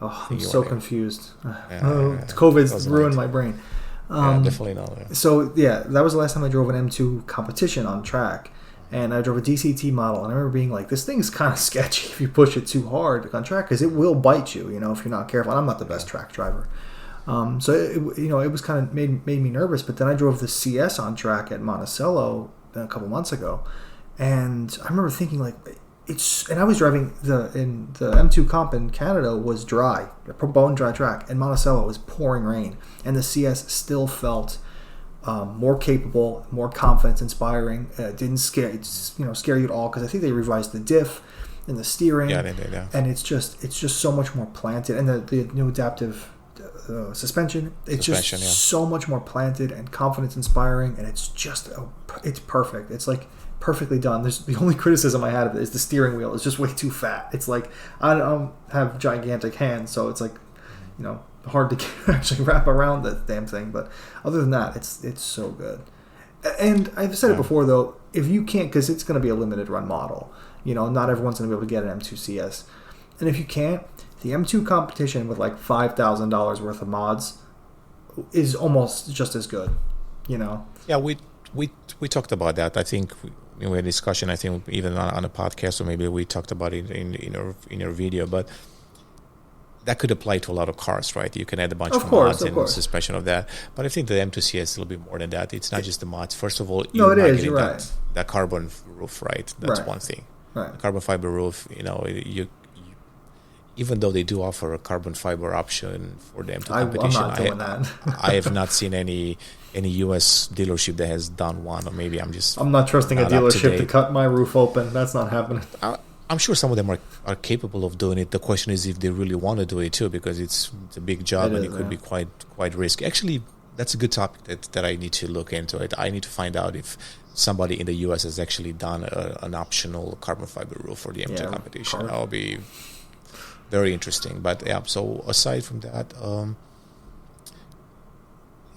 Oh, I'm so confused. COVID's ruined my brain. Definitely not. Yeah. So, that was the last time I drove an M2 competition on track. And I drove a DCT model. And I remember being like, this thing's kind of sketchy if you push it too hard on track, because it will bite you, if you're not careful. And I'm not the best track driver. So, it was kind of made me nervous. But then I drove the CS on track at Monticello a couple months ago. And I remember thinking, like... And I was driving the M2 comp in Canada was dry, a bone dry track, and Monticello was pouring rain, and the CS still felt more capable, more confidence inspiring. Didn't scare you at all, because I think they revised the diff and the steering, they did, and it's just so much more planted, and the new adaptive suspension. It's just so much more planted and confidence inspiring, and it's perfect. It's like perfectly done. The only criticism I had of it is the steering wheel is just way too fat. It's like, I don't have gigantic hands, so it's like, hard to actually wrap around the damn thing. But other than that, it's so good. And I've said it before, though, if you can't, because it's going to be a limited run model, not everyone's going to be able to get an M2 CS. And if you can't, the M2 competition with like $5,000 worth of mods is almost just as good, Yeah, we talked about that. I think we had a discussion. I think even on a podcast, or maybe we talked about it in your video. But that could apply to a lot of cars, right? You can add a bunch of mods and suspension of that. But I think the M2CS is a little bit more than that. It's not just the mods. First of all, you're not getting that carbon roof, right? That's one thing. Right. The carbon fiber roof, you even though they do offer a carbon fiber option for the M2 competition, I'm not doing that. I have not seen any US dealership that has done one, or maybe I'm not trusting a dealership to cut my roof open. That's not happening. I'm sure some of them are capable of doing it. The question is if they really want to do it too, because it's a big job and it could be quite risky. Actually, that's a good topic that I need to look into it. I need to find out if somebody in the US has actually done an optional carbon fiber roof for the M2 competition. That will be very interesting. But yeah, so aside from that,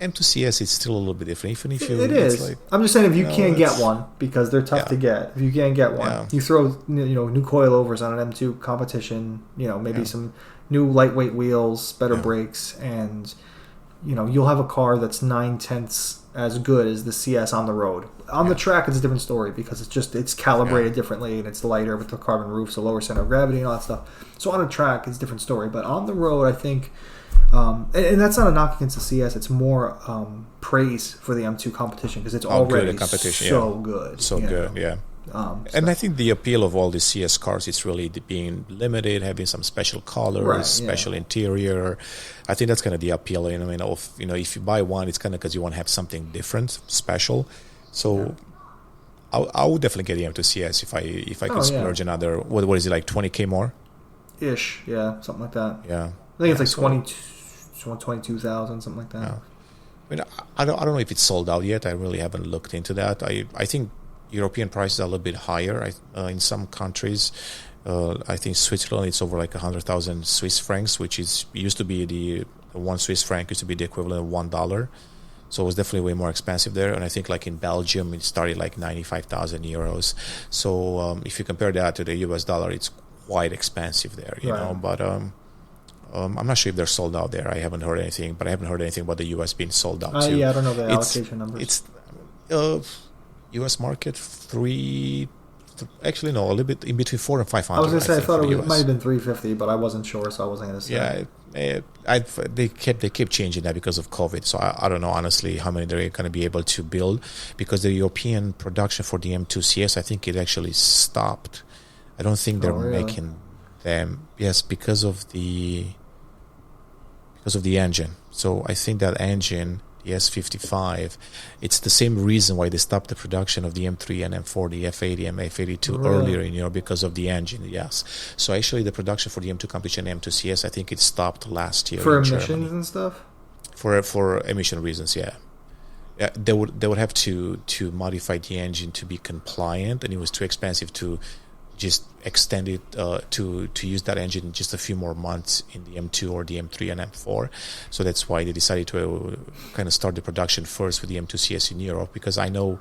M2CS is still a little bit different. Even if it is. I'm just saying, if you can't get one, because they're tough to get. If you can't get one, you throw new coilovers on an M2 competition. Maybe some new lightweight wheels, better brakes, and you'll have a car that's 9/10 as good as the CS on the road. On the track, it's a different story because it's calibrated differently and it's lighter with the carbon roof, so lower center of gravity and all that stuff. So on a track, it's a different story. But on the road, I think. And that's not a knock against the CS. It's more praise for the M2 competition because it's already so good. So good, yeah. And I think the appeal of all the CS cars is really being limited, having some special colors, special interior. I think that's kind of the appeal. If you buy one, it's kind of because you want to have something different, special. So I would definitely get the M2 CS if I could splurge another. What is it, like 20K more? Ish, yeah, something like that. Yeah. I think it's like 22,000, something like that. Yeah. I don't know if it's sold out yet. I really haven't looked into that. I think European prices are a little bit higher in some countries. I think Switzerland, it's over like 100,000 Swiss francs, which used to be the 1 Swiss franc used to be the equivalent of $1. So it was definitely way more expensive there. And I think like in Belgium, it started like 95,000 euros. So if you compare that to the US dollar, it's quite expensive there, you know. But I'm not sure if they're sold out there. I haven't heard anything, but I haven't heard anything about the US being sold out too. Yeah, I don't know the allocation numbers. It's US market actually no, a little bit in between 400 and 500. I was gonna say I thought it might have been 350, but I wasn't sure, so I wasn't gonna say. Yeah, they kept changing that because of COVID. So I don't know honestly how many they're going to be able to build, because the European production for the M2 CS, I think it actually stopped. I don't think they're making them. Yes, because of the engine. So I think that engine, the S55, it's the same reason why they stopped the production of the M3 and M4, the F80 and F82 earlier in Europe, because of the engine. Yes. So actually the production for the M2 competition and M2 CS, I think it stopped last year for emissions Germany. And stuff. For emission reasons, yeah. They would have to modify the engine to be compliant, and it was too expensive to just extend it to use that engine just a few more months in the M2 or the M3 and M4. So that's why they decided to kind of start the production first with the M2 CS in Europe, because I know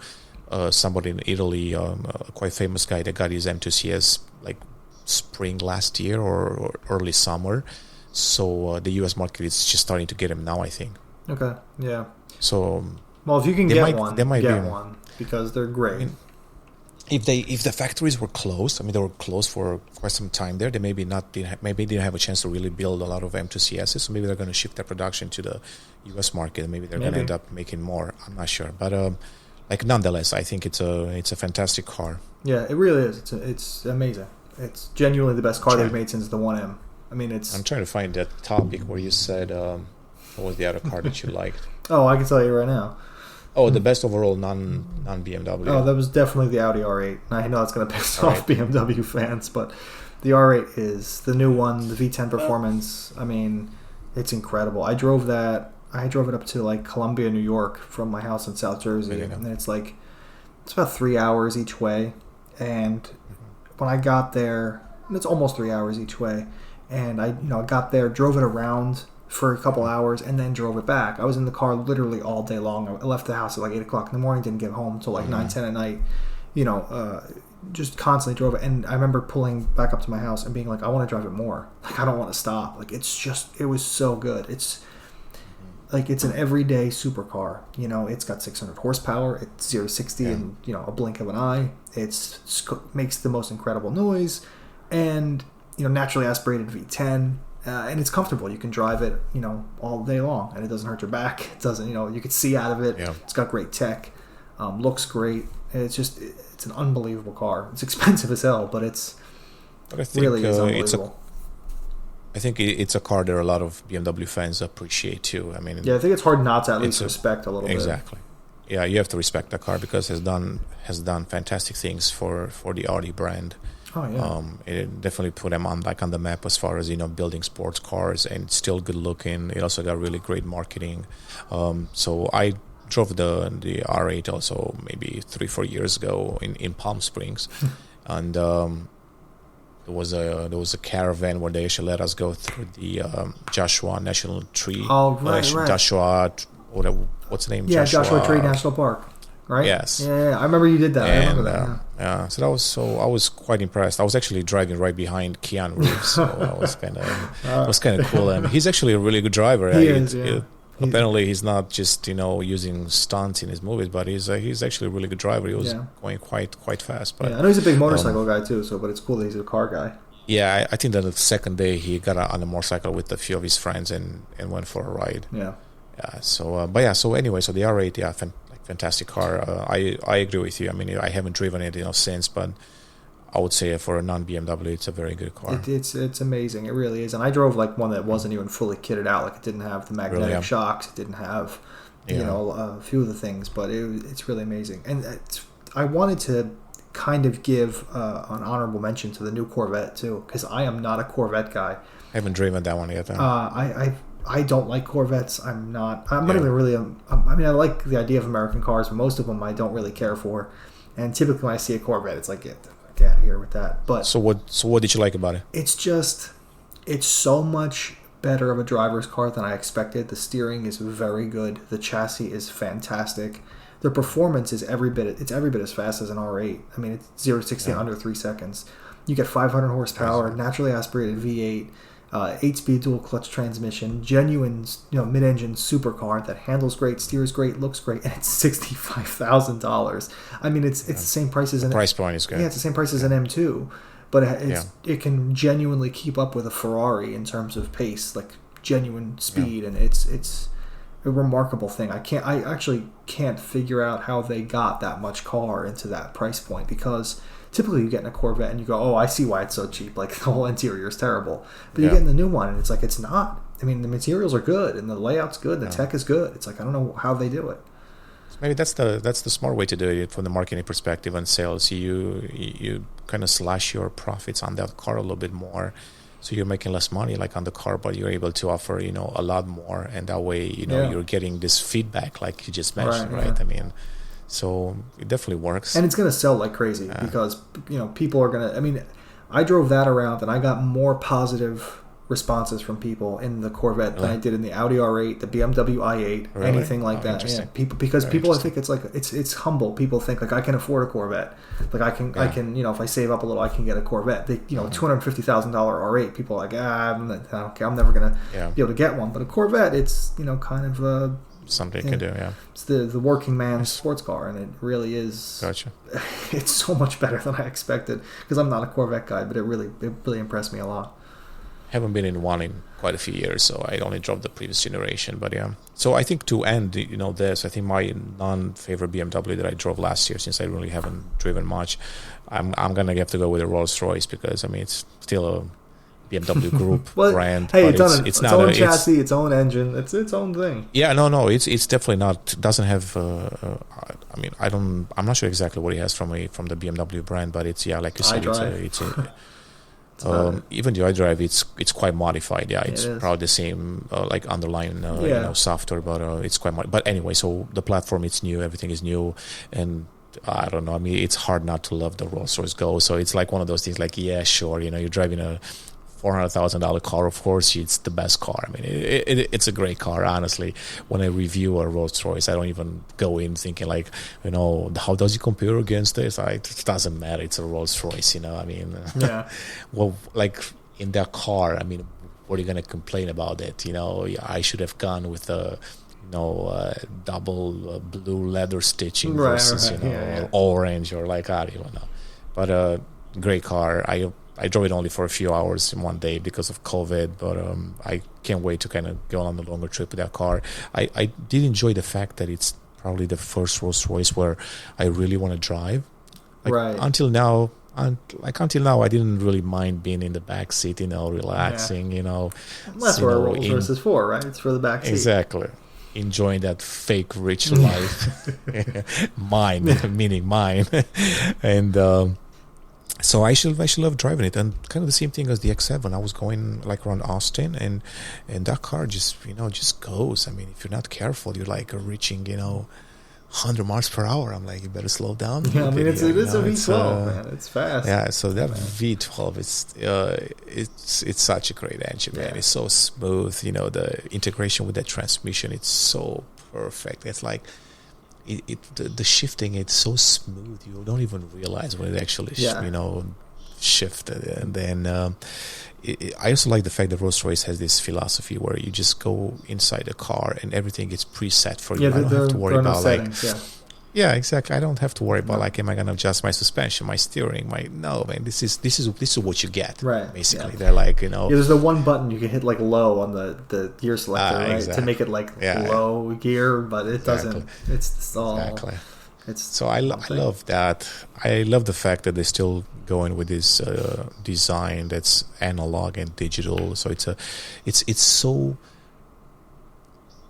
somebody in Italy, a quite famous guy that got his M2 CS like spring last year or early summer. So the US market is just starting to get him now, I think. Okay, yeah. So well, if you can get one, get one, because they're great. I mean, if the factories were closed, I mean they were closed for quite some time there. They maybe didn't have a chance to really build a lot of M2 CSs. So maybe they're going to shift their production to the U.S. market, and maybe they're going to end up making more. I'm not sure, but nonetheless, I think it's a fantastic car. Yeah, it really is. It's amazing. It's genuinely the best car they've made since the 1M. I mean, it's. I'm trying to find that topic where you said what was the other car that you liked. Oh, I can tell you right now. Oh, the best overall non-BMW. Oh, that was definitely the Audi R8. I know it's going to piss off BMW fans, but the R8 is the new one, the V10 Performance. I mean, it's incredible. I drove it up to like Columbia, New York from my house in South Jersey, and it's about 3 hours each way. And when I got there, it's almost 3 hours each way. And I got there, drove it around for a couple hours, and then drove it back. I was in the car literally all day long. I left the house at like 8 o'clock in the morning, didn't get home until like 9, 10 at night. Just constantly drove it. And I remember pulling back up to my house and being like, I want to drive it more. Like, I don't want to stop. Like, it was so good. like it's an everyday supercar. You know, it's got 600 horsepower. It's 0 to 60 in, you know, a blink of an eye. Makes the most incredible noise, and, you know, naturally aspirated V10, and it's comfortable. You can drive it, you know, all day long, and it doesn't hurt your back. It doesn't, you know, you can see out of it. Yeah. It's got great tech, looks great. It's an unbelievable car. It's expensive as hell, but really is unbelievable. I think it's a car that a lot of BMW fans appreciate too. I mean, I think it's hard not to at least respect a little bit. Exactly. Yeah, you have to respect that car because it has done fantastic things for the Audi brand. Oh yeah. It definitely put them on the map as far as, you know, building sports cars, and still good looking. It also got really great marketing. So I drove the R8 also maybe 3-4 years ago in Palm Springs, and there was a caravan where they actually let us go through the Joshua National Tree. Oh, right. Joshua, what's the name? Yeah, Joshua Tree National Park, right? Yes. Yeah. I remember you did that. I remember that. Yeah. So I was quite impressed. I was actually driving right behind Keanu Reeves, so that was kind of cool. And he's actually a really good driver. He is. Yeah. Apparently, he's not just, you know, using stunts in his movies, but he's actually a really good driver. He was going quite fast. But I know he's a big motorcycle guy too. But it's cool that he's a car guy. Yeah, I think that the second day he got on a motorcycle with a few of his friends and went for a ride. Yeah. Yeah. So anyway, so the R8, fantastic car. I agree with you. I mean, I haven't driven it, you know, since, but I would say for a non-BMW, it's a very good car. It's amazing. It really is. And I drove like one that wasn't even fully kitted out. Like it didn't have the magnetic shocks. It didn't have, you know, a few of the things. But it's really amazing. And I wanted to kind of give an honorable mention to the new Corvette too, because I am not a Corvette guy. I haven't driven that one yet. I don't like Corvettes. I'm not even really. I mean, I like the idea of American cars, but most of them I don't really care for. And typically when I see a Corvette, it's like, get out of here with that. But so what did you like about it? It's so much better of a driver's car than I expected. The steering is very good. The chassis is fantastic. The performance is every bit as fast as an R8. I mean, it's 0 to 60 in under 3 seconds. You get 500 horsepower, naturally aspirated V8, 8-speed dual clutch transmission, genuine, you know, mid-engine supercar that handles great, steers great, looks great, and it's $65,000. I mean, it's the same price as an price point is good. Yeah, it's the same price as an M2, but it can genuinely keep up with a Ferrari in terms of pace, like genuine speed, and it's a remarkable thing. I actually can't figure out how they got that much car into that price point, because typically you get in a Corvette and you go, oh, I see why it's so cheap. Like the whole interior is terrible. But you get in the new one and it's like, it's not. I mean, the materials are good and the layout's good. The tech is good. It's like, I don't know how they do it. Maybe that's the smart way to do it from the marketing perspective and sales. You kind of slash your profits on that car a little bit more. So you're making less money like on the car, but you're able to offer, you know, a lot more. And that way, you know, you're getting this feedback like you just mentioned, right? I mean, so it definitely works. And it's going to sell like crazy because, you know, people are going to, I mean, I drove that around and I got more positive responses from people in the Corvette than I did in the Audi R8, the BMW i8, anything like that. Yeah, because people, I think it's like, it's humble. People think like, I can afford a Corvette. Like I can, you know, if I save up a little, I can get a Corvette. They, you know, $250,000 R8, people are like, I'm never going to be able to get one. But a Corvette, it's, you know, kind of something you can do, It's the working man's sports car, and it really is. Gotcha. It's so much better than I expected, because I'm not a Corvette guy, but it really impressed me a lot. Haven't been in one in quite a few years, so I only drove the previous generation. But yeah, so I think to end, you know, this, I think my non-favorite BMW that I drove last year, since I really haven't driven much, I'm gonna have to go with a Rolls-Royce, because I mean it's still a BMW Group brand. Hey, but it's its own chassis, its own engine, it's its own thing. Yeah, no, it's definitely not. Doesn't have. I mean, I'm not sure exactly what it has from the BMW brand, but it's like you said, it's even the iDrive, it's quite modified. Yeah, it's probably the same like underlying you know, software, but it's quite. But anyway, so the platform, it's new, everything is new, and I don't know. I mean, it's hard not to love the Rolls-Royce Go. So it's like one of those things. Like, yeah, sure, you know, you're driving a $400,000 car, of course, it's the best car. I mean, it's a great car, honestly. When I review a Rolls-Royce, I don't even go in thinking like, you know, how does it compare against this? It doesn't matter. It's a Rolls-Royce, you know. I mean, well, like in that car, I mean, what are you gonna complain about it? I should have gone with a double blue leather stitching versus orange, or like, I don't even know. But great car. I drove it only for a few hours in one day because of COVID, but I can't wait to kind of go on a longer trip with that car. I did enjoy the fact that it's probably the first Rolls Royce where I really want to drive. Until now, I didn't really mind being in the back seat, relaxing, That's what a Rolls Royce is for, right? It's for the back seat. Exactly. Enjoying that fake rich life. Meaning mine. And so I should love driving it, and kind of the same thing as the X7. I was going like around Austin, and that car just goes. I mean, if you're not careful, you're like reaching 100 miles per hour. I'm like, you better slow down. Yeah, I mean, it is a V12, man. It's fast. Yeah, so that V12, it's such a great engine, man. It's so smooth. The integration with that transmission, it's so perfect. It's like the shifting, it's so smooth. You don't even realize when it actually shifted. And then I also like the fact that Rolls-Royce has this philosophy where you just go inside the car and everything is preset for you. I don't have to worry about settings, yeah, exactly. I don't have to worry about am I going to adjust my suspension, my steering, no, man. This is what you get, right? Basically, they're like there's the one button you can hit like low on the gear selector, right, exactly, to make it like low gear, but it doesn't. It's all exactly. So I love that. I love the fact that they're still going with this design that's analog and digital. So it's so.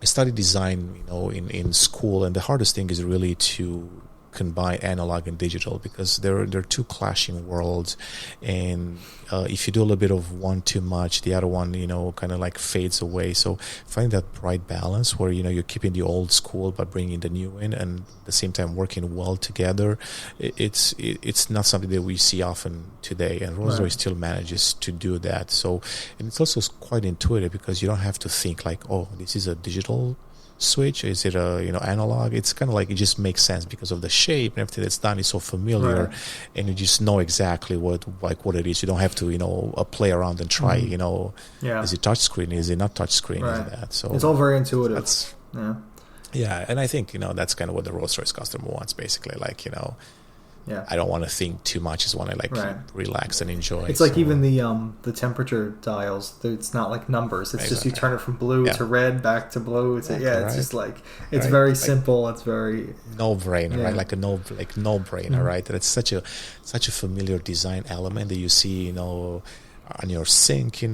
I studied design, in school, and the hardest thing is really to combine analog and digital, because they're two clashing worlds, and if you do a little bit of one too much, the other one kind of like fades away. So find that right balance where you're keeping the old school but bringing the new in, and at the same time working well together. It's not something that we see often today, and Rolls-Royce still manages to do that. So, and it's also quite intuitive, because you don't have to think like, oh, this is a digital switch, is it a analog? It's kind of like, it just makes sense because of the shape and everything that's done is so familiar, and you just know exactly what it is. You don't have to play around and try. Is it touchscreen? Is it not touchscreen? Is that so? It's all very intuitive. And I think that's kind of what the Rolls-Royce customer wants, basically. Like I don't want to think too much. I just want to relax and enjoy. It's like even the temperature dials. It's not like numbers. It's just you turn it from blue to red, back to blue. It's just like it's very simple. It's very no-brainer, right? Like a no-brainer, right? That it's such a familiar design element that you see, on your sink,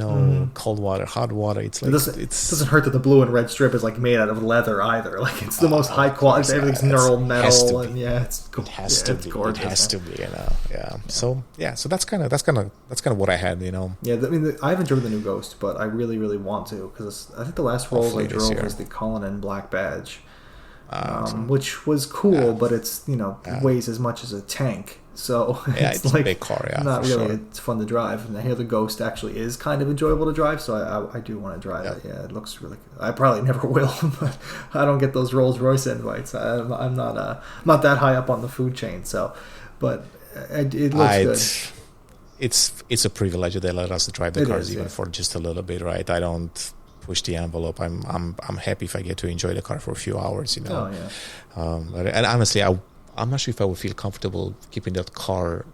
cold water, hot water. It's like it doesn't hurt that the blue and red strip is like made out of leather either. Like it's the most high quality. Everything's neural metal, and it's gorgeous. It has to be, So so that's kind of what I had, Yeah, I mean, I haven't driven the new Ghost, but I really, really want to, because I think the last Rolls I drove was the Cullinan Black Badge, which was cool, but it's weighs as much as a tank. So it's like a big car, not really. It's fun to drive, and I hear the Ghost actually is kind of enjoyable to drive. So I do want to drive it. Yeah, it looks really good. I probably never will, but I don't get those Rolls Royce invites. I'm not that high up on the food chain. So, but it looks good. It's a privilege that they let us drive the cars even for just a little bit, right? I don't push the envelope. I'm happy if I get to enjoy the car for a few hours, Oh yeah. And honestly, I'm not sure if I would feel comfortable keeping that car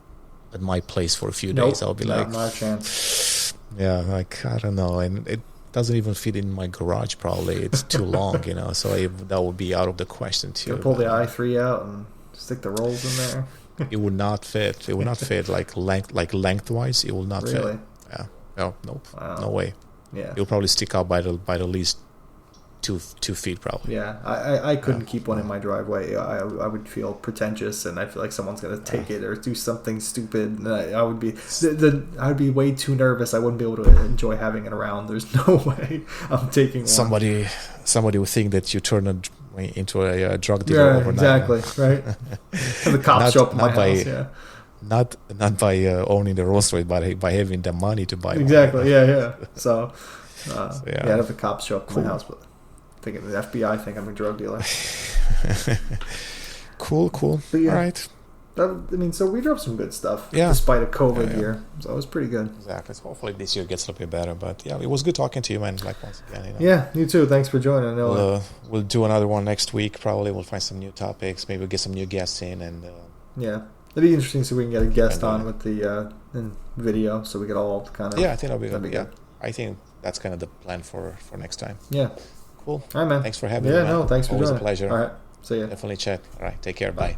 at my place for a few days. I'll be like, not a chance. Yeah, like I don't know, and it doesn't even fit in my garage. Probably it's too long, So that would be out of the question too. Pull the i3 out and stick the rolls in there. It would not fit. It would not fit lengthwise. It will not fit. Yeah. No. Nope. Wow. No way. Yeah. It'll probably stick out by the least 2 feet probably. Yeah, I couldn't keep one in my driveway. I would feel pretentious, and I feel like someone's gonna take it or do something stupid. And I would be I'd be way too nervous. I wouldn't be able to enjoy having it around. There's no way I'm taking one. Somebody would think that you turn into a drug dealer overnight. Exactly, right. Have the cops show up in my house. Not by owning the Rolls Royce, but by having the money to buy one. Exactly. Yeah. So have the cops show up in my house, but. Thinking the FBI think I'm a drug dealer. Cool. But All right. So we drove some good stuff, despite a COVID year. So it was pretty good. Exactly. So hopefully this year gets a little bit better. But yeah, it was good talking to you, man. Like once again, Yeah, you too. Thanks for joining. We'll do another one next week. Probably we'll find some new topics. Maybe we'll get some new guests in, and it'd be interesting to see if we can get a guest on with the video, so we get all kind of. Yeah, I think that'll be good. Yeah, I think that's kind of the plan for next time. Yeah. Cool. All right, man. Thanks for having me. Yeah, no, thanks for joining. Always a pleasure. All right. See ya. Definitely chat. All right. Take care. Bye.